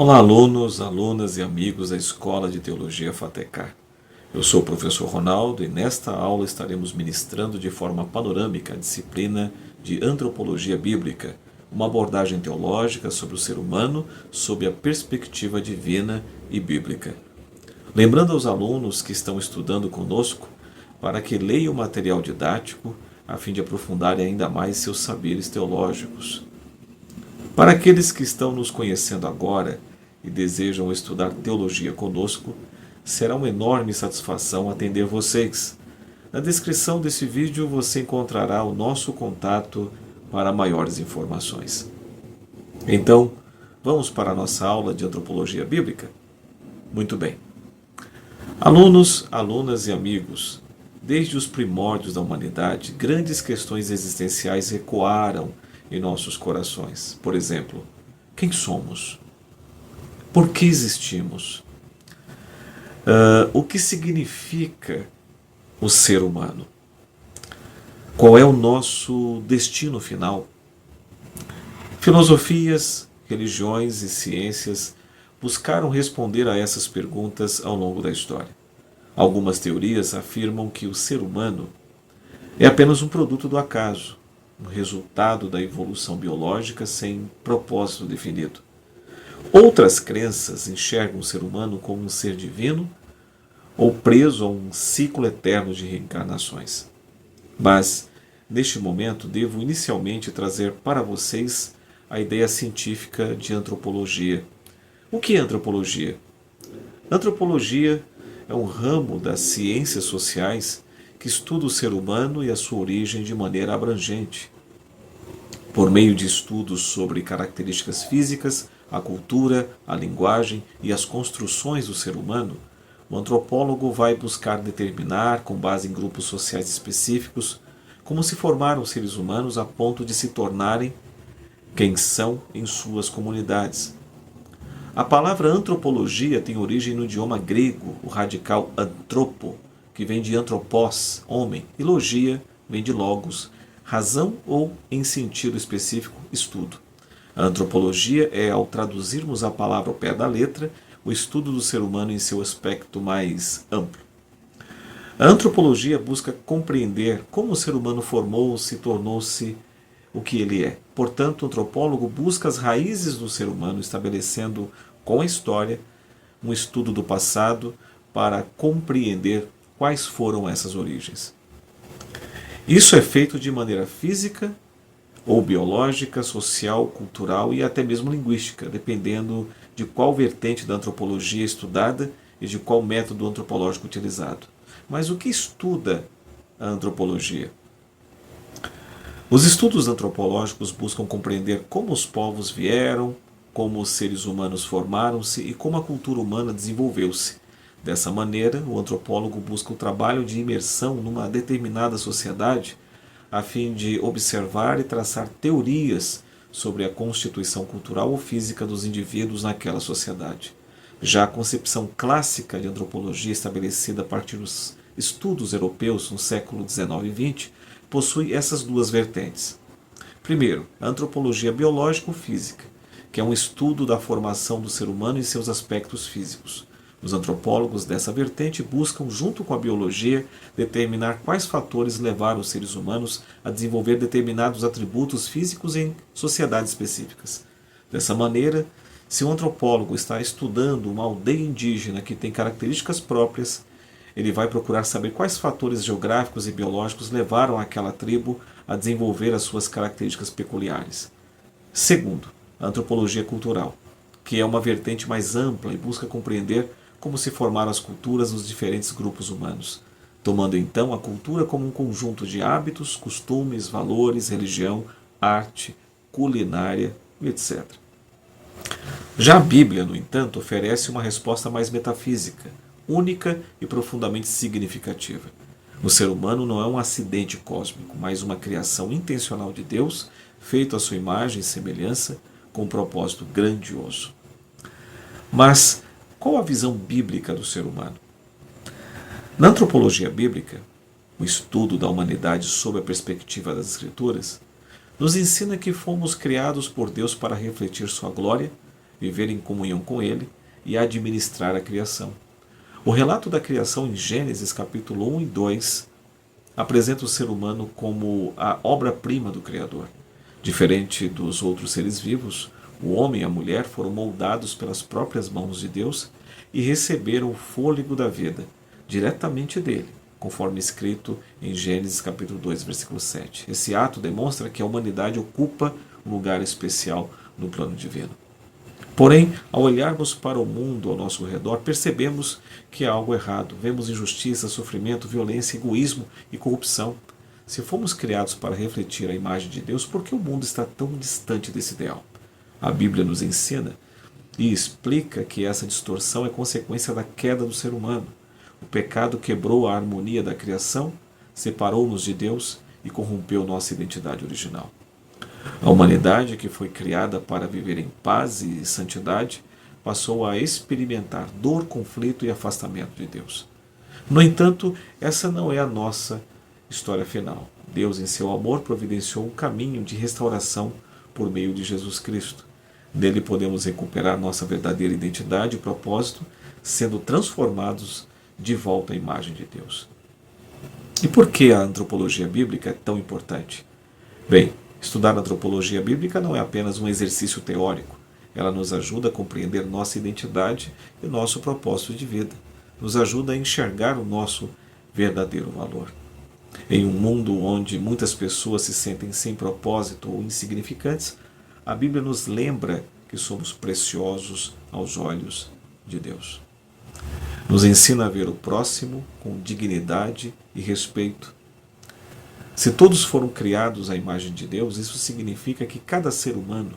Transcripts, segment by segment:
Olá, alunos, alunas e amigos da Escola de Teologia FATECAR. Eu sou o professor Ronaldo e nesta aula estaremos ministrando de forma panorâmica a disciplina de Antropologia Bíblica, uma abordagem teológica sobre o ser humano sob a perspectiva divina e bíblica. Lembrando aos alunos que estão estudando conosco para que leiam o material didático a fim de aprofundarem ainda mais seus saberes teológicos. Para aqueles que estão nos conhecendo agora e desejam estudar teologia conosco, será uma enorme satisfação atender vocês. Na descrição desse vídeo você encontrará o nosso contato para maiores informações. Então, vamos para a nossa aula de Antropologia Bíblica? Muito bem. Alunos, alunas e amigos, desde os primórdios da humanidade, grandes questões existenciais ecoaram em nossos corações. Por exemplo, quem somos? Por que existimos? O que significa o ser humano? Qual é o nosso destino final? Filosofias, religiões e ciências buscaram responder a essas perguntas ao longo da história. Algumas teorias afirmam que o ser humano é apenas um produto do acaso, um resultado da evolução biológica sem propósito definido. Outras crenças enxergam o ser humano como um ser divino ou preso a um ciclo eterno de reencarnações. Mas, neste momento, devo inicialmente trazer para vocês a ideia científica de antropologia. O que é antropologia? Antropologia é um ramo das ciências sociais que estuda o ser humano e a sua origem de maneira abrangente. Por meio de estudos sobre características físicas, a cultura, a linguagem e as construções do ser humano, o antropólogo vai buscar determinar, com base em grupos sociais específicos, como se formaram os seres humanos a ponto de se tornarem quem são em suas comunidades. A palavra antropologia tem origem no idioma grego, o radical antropo, que vem de anthropos, homem, e logia vem de logos, razão ou, em sentido específico, estudo. A antropologia é, ao traduzirmos a palavra ao pé da letra, o estudo do ser humano em seu aspecto mais amplo. A antropologia busca compreender como o ser humano formou-se e tornou-se o que ele é. Portanto, o antropólogo busca as raízes do ser humano, estabelecendo com a história um estudo do passado para compreender quais foram essas origens. Isso é feito de maneira física ou biológica, social, cultural e até mesmo linguística, dependendo de qual vertente da antropologia estudada e de qual método antropológico utilizado. Mas o que estuda a antropologia? Os estudos antropológicos buscam compreender como os povos vieram, como os seres humanos formaram-se e como a cultura humana desenvolveu-se. Dessa maneira, o antropólogo busca o trabalho de imersão numa determinada sociedade a fim de observar e traçar teorias sobre a constituição cultural ou física dos indivíduos naquela sociedade. Já a concepção clássica de antropologia, estabelecida a partir dos estudos europeus no século XIX e XX, possui essas duas vertentes. Primeiro, a antropologia biológico-física, que é um estudo da formação do ser humano e seus aspectos físicos. Os antropólogos dessa vertente buscam, junto com a biologia, determinar quais fatores levaram os seres humanos a desenvolver determinados atributos físicos em sociedades específicas. Dessa maneira, se o antropólogo está estudando uma aldeia indígena que tem características próprias, ele vai procurar saber quais fatores geográficos e biológicos levaram aquela tribo a desenvolver as suas características peculiares. Segundo, a antropologia cultural, que é uma vertente mais ampla e busca compreender como se formaram as culturas nos diferentes grupos humanos, tomando então a cultura como um conjunto de hábitos, costumes, valores, religião, arte, culinária, etc. Já a Bíblia, no entanto, oferece uma resposta mais metafísica, única e profundamente significativa. O ser humano não é um acidente cósmico, mas uma criação intencional de Deus, feito à sua imagem e semelhança, com um propósito grandioso. Mas qual a visão bíblica do ser humano? Na antropologia bíblica, o estudo da humanidade sob a perspectiva das Escrituras, nos ensina que fomos criados por Deus para refletir sua glória, viver em comunhão com Ele e administrar a criação. O relato da criação em Gênesis capítulo 1 e 2 apresenta o ser humano como a obra-prima do Criador. Diferente dos outros seres vivos, o homem e a mulher foram moldados pelas próprias mãos de Deus e receberam o fôlego da vida diretamente dele, conforme escrito em Gênesis capítulo 2, versículo 7. Esse ato demonstra que a humanidade ocupa um lugar especial no plano divino. Porém, ao olharmos para o mundo ao nosso redor, percebemos que há algo errado. Vemos injustiça, sofrimento, violência, egoísmo e corrupção. Se fomos criados para refletir a imagem de Deus, por que o mundo está tão distante desse ideal? A Bíblia nos ensina e explica que essa distorção é consequência da queda do ser humano. O pecado quebrou a harmonia da criação, separou-nos de Deus e corrompeu nossa identidade original. A humanidade, que foi criada para viver em paz e santidade, passou a experimentar dor, conflito e afastamento de Deus. No entanto, essa não é a nossa história final. Deus, em seu amor, providenciou um caminho de restauração por meio de Jesus Cristo. Nele podemos recuperar nossa verdadeira identidade e propósito, sendo transformados de volta à imagem de Deus. E por que a antropologia bíblica é tão importante? Bem, estudar a antropologia bíblica não é apenas um exercício teórico. Ela nos ajuda a compreender nossa identidade e nosso propósito de vida. Nos ajuda a enxergar o nosso verdadeiro valor. Em um mundo onde muitas pessoas se sentem sem propósito ou insignificantes, a Bíblia nos lembra que somos preciosos aos olhos de Deus. Nos ensina a ver o próximo com dignidade e respeito. Se todos foram criados à imagem de Deus, isso significa que cada ser humano,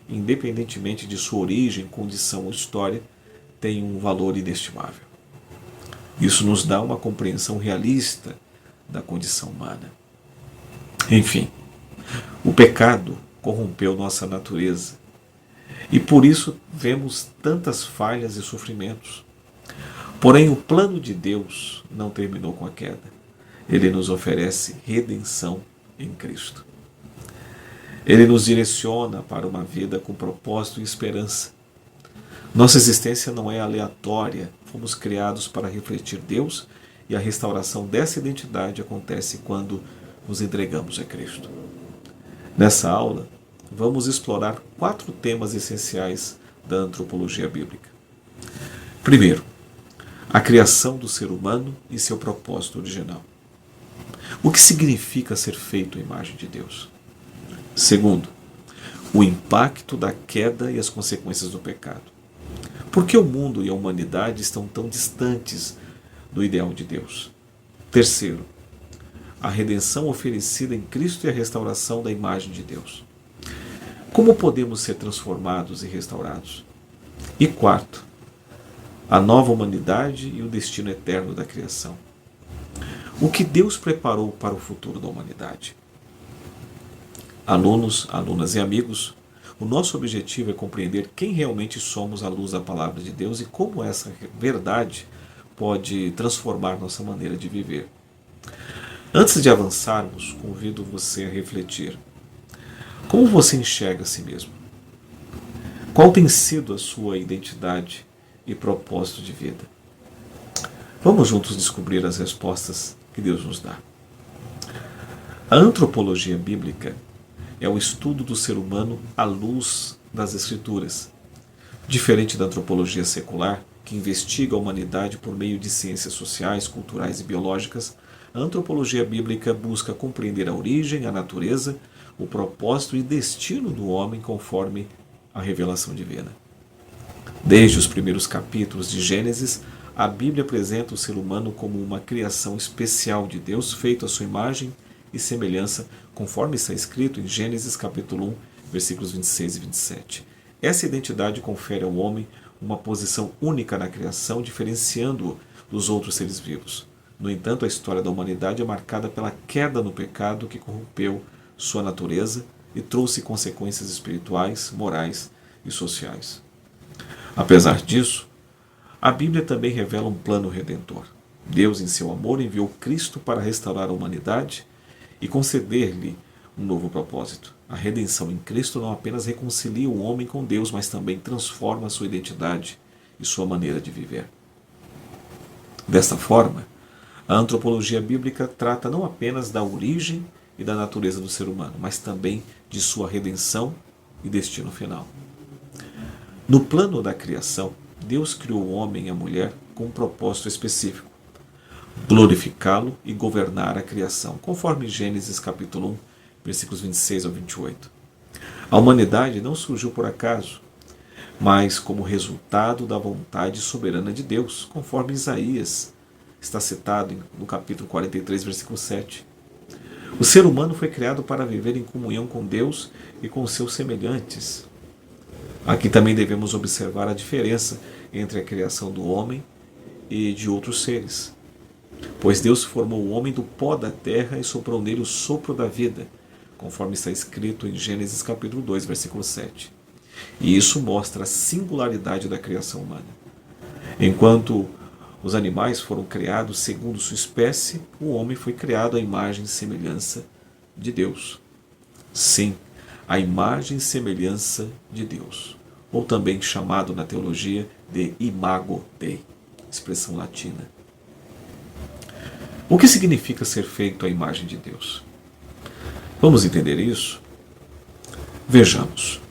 independentemente de sua origem, condição ou história, tem um valor inestimável. Isso nos dá uma compreensão realista da condição humana. Enfim, o pecado corrompeu nossa natureza e por isso vemos tantas falhas e sofrimentos. Porém, o plano de Deus não terminou com a queda. Ele nos oferece redenção em Cristo. Ele nos direciona para uma vida com propósito e esperança. Nossa existência não é aleatória. Fomos criados para refletir Deus e a restauração dessa identidade acontece quando nos entregamos a Cristo. Nessa aula, vamos explorar 4 temas essenciais da antropologia bíblica. Primeiro, a criação do ser humano e seu propósito original. O que significa ser feito à imagem de Deus? Segundo, o impacto da queda e as consequências do pecado. Por que o mundo e a humanidade estão tão distantes do ideal de Deus? Terceiro, a redenção oferecida em Cristo e a restauração da imagem de Deus. Como podemos ser transformados e restaurados? E quarto, a nova humanidade e o destino eterno da criação. O que Deus preparou para o futuro da humanidade? Alunos, alunas e amigos, o nosso objetivo é compreender quem realmente somos à luz da palavra de Deus e como essa verdade pode transformar nossa maneira de viver. Antes de avançarmos, convido você a refletir. Como você enxerga a si mesmo? Qual tem sido a sua identidade e propósito de vida? Vamos juntos descobrir as respostas que Deus nos dá. A antropologia bíblica é o estudo do ser humano à luz das Escrituras. Diferente da antropologia secular, que investiga a humanidade por meio de ciências sociais, culturais e biológicas, a antropologia bíblica busca compreender a origem, a natureza, o propósito e destino do homem conforme a revelação divina. Desde os primeiros capítulos de Gênesis, a Bíblia apresenta o ser humano como uma criação especial de Deus, feito à sua imagem e semelhança, conforme está escrito em Gênesis capítulo 1, versículos 26 e 27. Essa identidade confere ao homem uma posição única na criação, diferenciando-o dos outros seres vivos. No entanto, a história da humanidade é marcada pela queda no pecado que corrompeu sua natureza e trouxe consequências espirituais, morais e sociais. Apesar disso, a Bíblia também revela um plano redentor. Deus, em seu amor, enviou Cristo para restaurar a humanidade e conceder-lhe um novo propósito. A redenção em Cristo não apenas reconcilia o homem com Deus, mas também transforma sua identidade e sua maneira de viver. Desta forma, a antropologia bíblica trata não apenas da origem e da natureza do ser humano, mas também de sua redenção e destino final. No plano da criação, Deus criou o homem e a mulher com um propósito específico: glorificá-lo e governar a criação, conforme Gênesis capítulo 1, versículos 26 ao 28. A humanidade não surgiu por acaso, mas como resultado da vontade soberana de Deus, conforme Isaías está citado no capítulo 43, versículo 7. O ser humano foi criado para viver em comunhão com Deus e com seus semelhantes. Aqui também devemos observar a diferença entre a criação do homem e de outros seres. Pois Deus formou o homem do pó da terra e soprou nele o sopro da vida, conforme está escrito em Gênesis capítulo 2, versículo 7. E isso mostra a singularidade da criação humana. Enquanto os animais foram criados segundo sua espécie, o homem foi criado à imagem e semelhança de Deus. Sim, a imagem e semelhança de Deus, ou também chamado na teologia de imago Dei, expressão latina. O que significa ser feito à imagem de Deus? Vamos entender isso? Vejamos.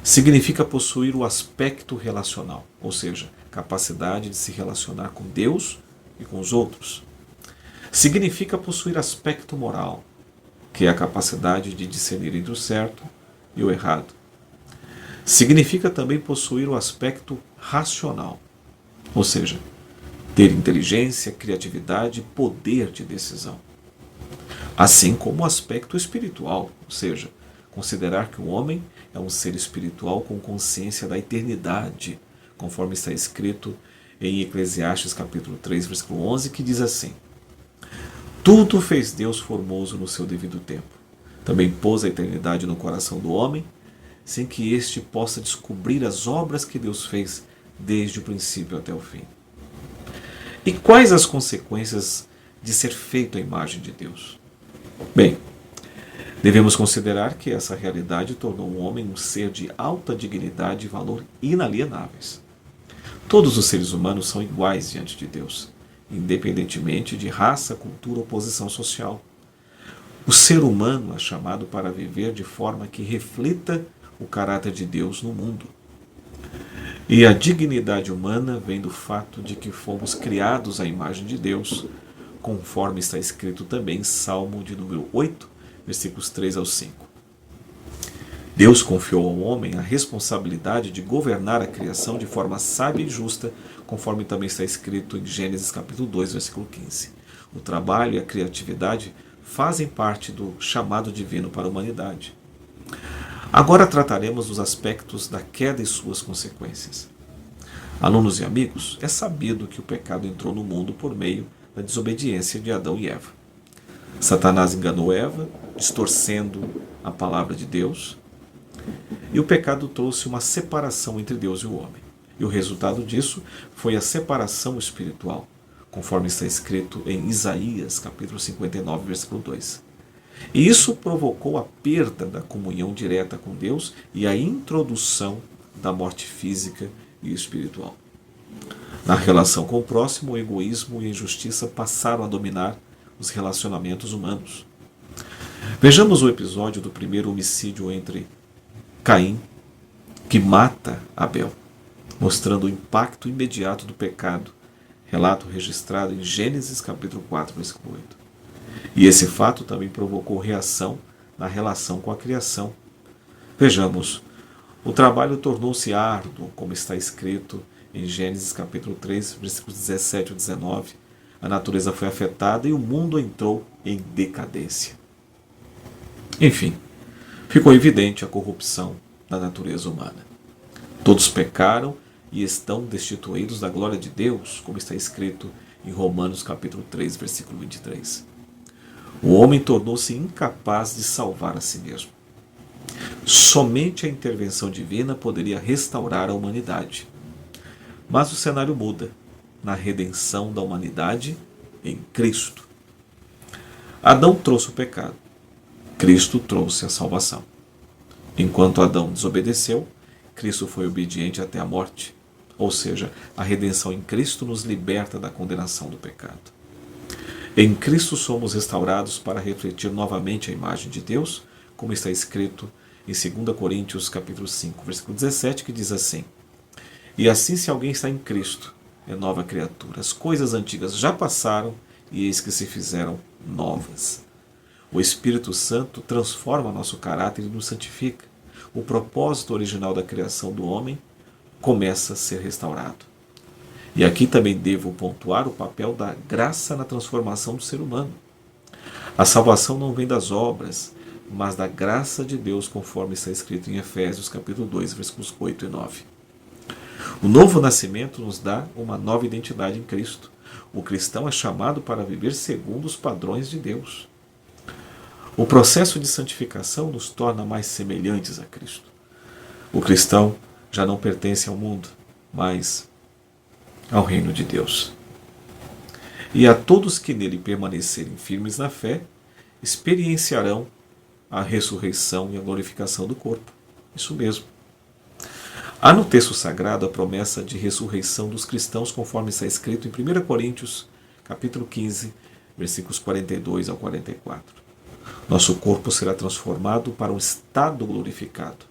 Significa possuir o aspecto relacional, ou seja, capacidade de se relacionar com Deus e com os outros. Significa possuir aspecto moral, que é a capacidade de discernir entre o certo e o errado. Significa também possuir o aspecto racional, ou seja, ter inteligência, criatividade e poder de decisão. Assim como o aspecto espiritual, ou seja, considerar que o homem é um ser espiritual com consciência da eternidade, conforme está escrito em Eclesiastes capítulo 3, versículo 11, que diz assim: tudo fez Deus formoso no seu devido tempo. Também pôs a eternidade no coração do homem, sem que este possa descobrir as obras que Deus fez desde o princípio até o fim. E quais as consequências de ser feito à imagem de Deus? Bem, devemos considerar que essa realidade tornou o homem um ser de alta dignidade e valor inalienáveis. Todos os seres humanos são iguais diante de Deus, independentemente de raça, cultura ou posição social. O ser humano é chamado para viver de forma que reflita o caráter de Deus no mundo. E a dignidade humana vem do fato de que fomos criados à imagem de Deus, conforme está escrito também em Salmo de número 8, versículos 3 ao 5. Deus confiou ao homem a responsabilidade de governar a criação de forma sábia e justa, conforme também está escrito em Gênesis capítulo 2, versículo 15. O trabalho e a criatividade fazem parte do chamado divino para a humanidade. Agora trataremos dos aspectos da queda e suas consequências. Alunos e amigos, é sabido que o pecado entrou no mundo por meio da desobediência de Adão e Eva. Satanás enganou Eva, distorcendo a palavra de Deus, e o pecado trouxe uma separação entre Deus e o homem. E o resultado disso foi a separação espiritual, conforme está escrito em Isaías, capítulo 59, versículo 2. E isso provocou a perda da comunhão direta com Deus e a introdução da morte física e espiritual. Na relação com o próximo, o egoísmo e a injustiça passaram a dominar os relacionamentos humanos. Vejamos o episódio do primeiro homicídio entre Caim, que mata Abel, mostrando o impacto imediato do pecado, relato registrado em Gênesis capítulo 4, versículo 8. E esse fato também provocou reação na relação com a criação. Vejamos, o trabalho tornou-se árduo, como está escrito em Gênesis capítulo 3, versículos 17 ao 19. A natureza foi afetada e o mundo entrou em decadência. Enfim, ficou evidente a corrupção da natureza humana. Todos pecaram e estão destituídos da glória de Deus, como está escrito em Romanos capítulo 3, versículo 23. O homem tornou-se incapaz de salvar a si mesmo. Somente a intervenção divina poderia restaurar a humanidade. Mas o cenário muda na redenção da humanidade em Cristo. Adão trouxe o pecado. Cristo trouxe a salvação. Enquanto Adão desobedeceu, Cristo foi obediente até a morte. Ou seja, a redenção em Cristo nos liberta da condenação do pecado. Em Cristo somos restaurados para refletir novamente a imagem de Deus, como está escrito em 2 Coríntios capítulo 5, versículo 17, que diz assim: E assim, se alguém está em Cristo, é nova criatura. As coisas antigas já passaram e eis que se fizeram novas. O Espírito Santo transforma nosso caráter e nos santifica. O propósito original da criação do homem começa a ser restaurado. E aqui também devo pontuar o papel da graça na transformação do ser humano. A salvação não vem das obras, mas da graça de Deus, conforme está escrito em Efésios capítulo 2, versículos 8 e 9. O novo nascimento nos dá uma nova identidade em Cristo. O cristão é chamado para viver segundo os padrões de Deus. O processo de santificação nos torna mais semelhantes a Cristo. O cristão já não pertence ao mundo, mas ao reino de Deus. E a todos que nele permanecerem firmes na fé, experienciarão a ressurreição e a glorificação do corpo. Isso mesmo. Há no texto sagrado a promessa de ressurreição dos cristãos, conforme está escrito em 1 Coríntios, capítulo 15, versículos 42 ao 44. Nosso corpo será transformado para um estado glorificado.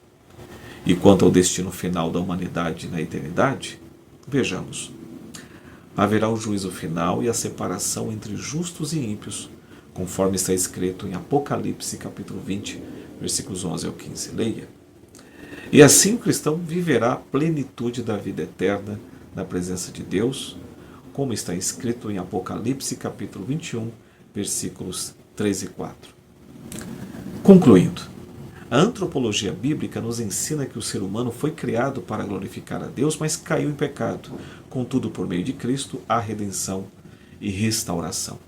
E quanto ao destino final da humanidade na eternidade, vejamos. Haverá o juízo final e a separação entre justos e ímpios, conforme está escrito em Apocalipse, capítulo 20, versículos 11 ao 15. Leia. E assim o cristão viverá a plenitude da vida eterna na presença de Deus, como está escrito em Apocalipse, capítulo 21, versículos 3 e 4. Concluindo, a antropologia bíblica nos ensina que o ser humano foi criado para glorificar a Deus, mas caiu em pecado. Contudo, por meio de Cristo, há redenção e restauração.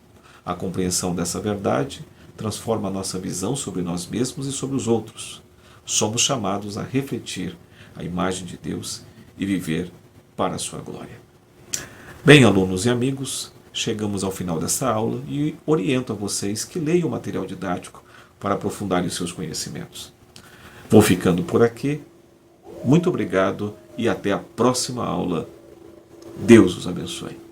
A compreensão dessa verdade transforma a nossa visão sobre nós mesmos e sobre os outros. Somos chamados a refletir a imagem de Deus e viver para a sua glória. Bem, alunos e amigos, chegamos ao final dessa aula e oriento a vocês que leiam o material didático para aprofundarem os seus conhecimentos. Vou ficando por aqui. Muito obrigado e até a próxima aula. Deus os abençoe.